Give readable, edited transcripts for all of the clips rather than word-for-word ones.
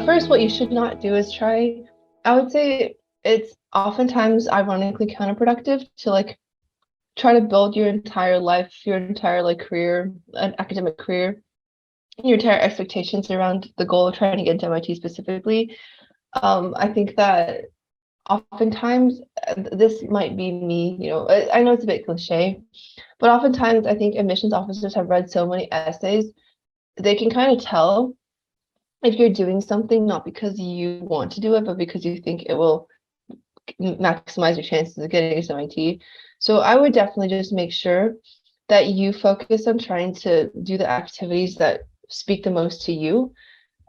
First, what you should not do is I would say it's oftentimes ironically counterproductive to like try to build your entire life, your entire like career, an academic career, your entire expectations around the goal of trying to get into MIT specifically. I think that oftentimes this might be me, I know it's a bit cliche, but oftentimes I think admissions officers have read so many essays, they can kind of tell if you're doing something not because you want to do it, but because you think it will maximize your chances of getting into MIT. So I would definitely just make sure that you focus on trying to do the activities that speak the most to you,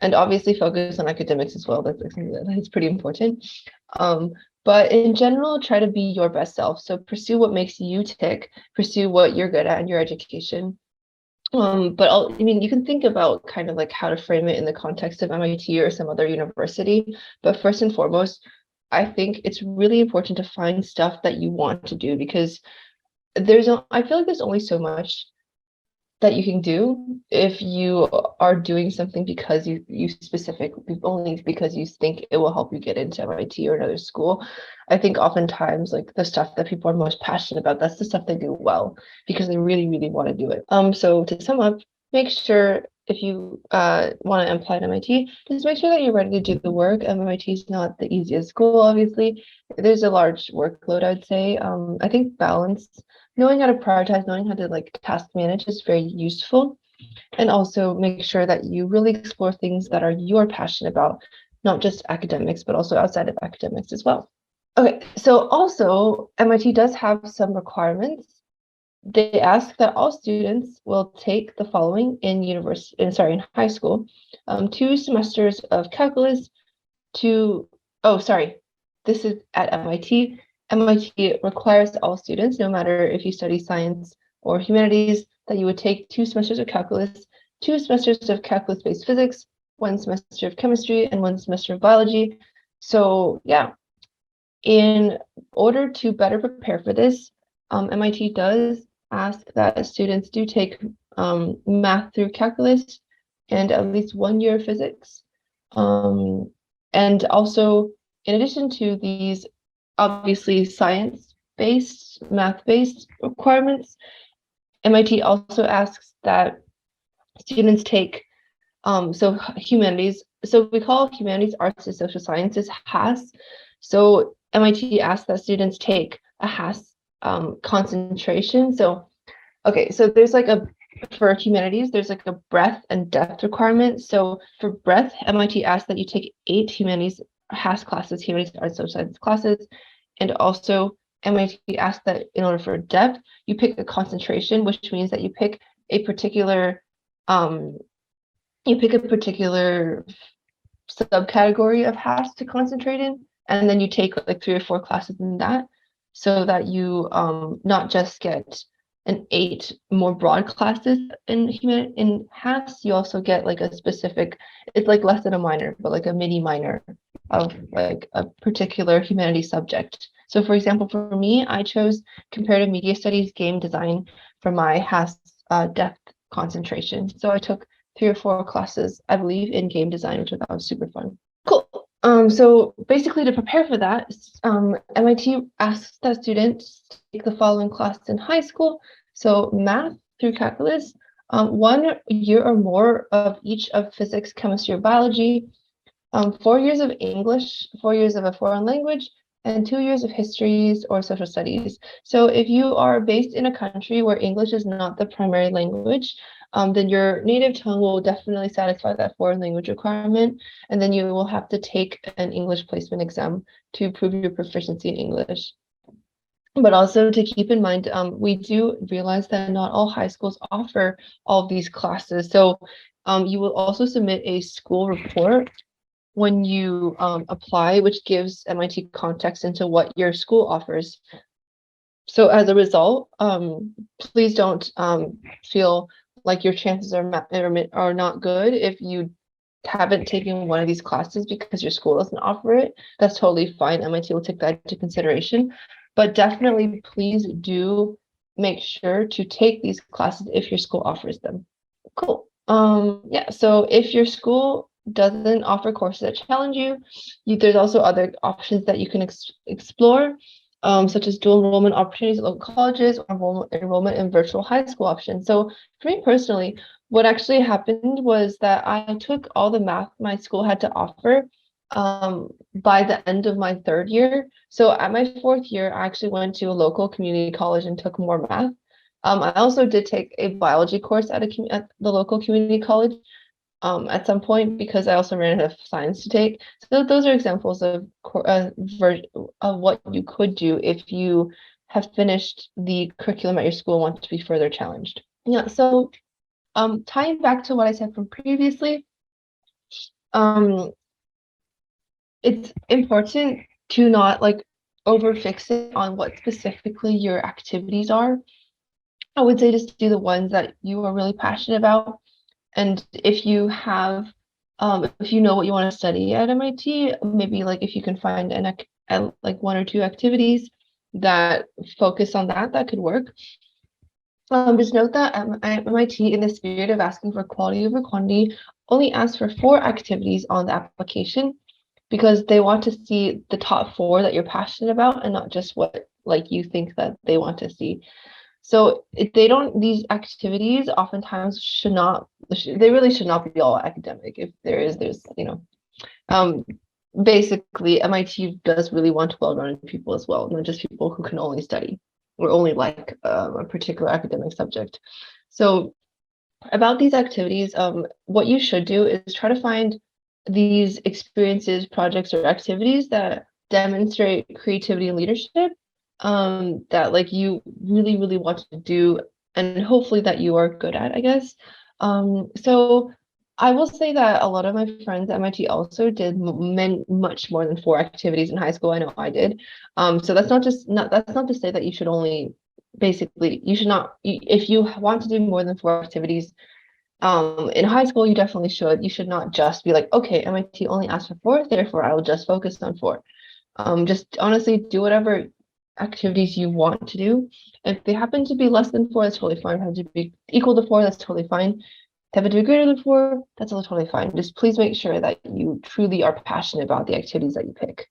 and obviously focus on academics as well. That's pretty important. But in general, try to be your best self. So pursue what makes you tick, pursue what you're good at in your education. But I mean, you can think about kind of like how to frame it in the context of MIT or some other university. But first and foremost, I think it's really important to find stuff that you want to do, because I feel like there's only so much that you can do if you are doing something because you specifically only because you think it will help you get into MIT or another school. I think oftentimes like the stuff that people are most passionate about, that's the stuff they do well because they really, really want to do it. So to sum up, make sure if you want to apply to MIT, just make sure that you're ready to do the work. MIT is not the easiest school, obviously. There's a large workload, I'd say. I think balance, knowing how to prioritize, knowing how to like task manage is very useful. And also make sure that you really explore things that are you're passionate about, not just academics, but also outside of academics as well. Okay, so also MIT does have some requirements. They ask that all students will take the following in high school: 2 semesters of calculus, this is at MIT. MIT requires all students, no matter if you study science or humanities, that you would take 2 semesters of calculus, 2 semesters of calculus-based physics, 1 semester of chemistry, and 1 semester of biology. So yeah, in order to better prepare for this, MIT does ask that students do take math through calculus and at least 1 year of physics. And also, in addition to these obviously science-based, math-based requirements, MIT also asks that students take humanities. So we call humanities, arts, and social sciences HAS. So MIT asks that students take a HAS concentration. So there's like for humanities, there's like a breadth and depth requirement. So for breadth, MIT asks that you take 8 humanities HAS classes, humanities, arts, social science classes. And also MIT asks that in order for depth, you pick a concentration, which means that you pick a particular subcategory of HAS to concentrate in, and then you take like 3 or 4 classes in that, so that you not just get an 8 more broad classes in HAS, you also get like a specific, it's like less than a minor, but like a mini minor of like a particular humanities subject. So for example, for me, I chose comparative media studies, game design for my HAS depth concentration. So I took 3 or 4 classes, I believe, in game design, which I thought was super fun. Cool. So basically, to prepare for that, MIT asks that students take the following classes in high school. So math through calculus, 1 year or more of each of physics, chemistry, or biology, 4 years of English, 4 years of a foreign language, and 2 years of histories or social studies. So if you are based in a country where English is not the primary language, then your native tongue will definitely satisfy that foreign language requirement, and then you will have to take an English placement exam to prove your proficiency in English. But also to keep in mind, we do realize that not all high schools offer all of these classes. So you will also submit a school report when you apply, which gives MIT context into what your school offers. So as a result, please don't feel like your chances are not good if you haven't taken one of these classes because your school doesn't offer it. That's totally fine. MIT will take that into consideration. But definitely, please do make sure to take these classes if your school offers them. Cool. Yeah, so if your school doesn't offer courses that challenge you, there's also other options that you can explore, such as dual enrollment opportunities at local colleges or enrollment in virtual high school options. So for me personally, what actually happened was that I took all the math my school had to offer by the end of my third year. So at my fourth year, I actually went to a local community college and took more math. I also did take a biology course at the local community college at some point because I also ran out of science to take. So those are examples of what you could do if you have finished the curriculum at your school and want to be further challenged. Yeah, so tying back to what I said from previously, it's important to not like over fixate on what specifically your activities are. I would say just do the ones that you are really passionate about. And if you have, if you know what you want to study at MIT, maybe like if you can find like one or two activities that focus on that, that could work. Just note that at MIT, in the spirit of asking for quality over quantity, only ask for 4 activities on the application because they want to see the top 4 that you're passionate about and not just what like you think that they want to see. So if they don't, these activities oftentimes they really should not be all academic. If there's, basically MIT does really want well-rounded people as well, not just people who can only study or only like a particular academic subject. So about these activities, what you should do is try to find these experiences, projects, or activities that demonstrate creativity and leadership, that like you really, really want to do, and hopefully that you are good at, I guess. So I will say that a lot of my friends at MIT also did much more than 4 activities in high school. I know I did. So that's not to say that you should only basically you should not if you want to do more than 4 activities in high school you definitely should. You should not just be like, okay, MIT only asked for 4, therefore I will just focus on 4. Just honestly do whatever activities you want to do. If they happen to be less than 4, that's totally fine. If they have to be equal to 4, that's totally fine. If they have to be greater than 4, that's also totally fine. Just please make sure that you truly are passionate about the activities that you pick.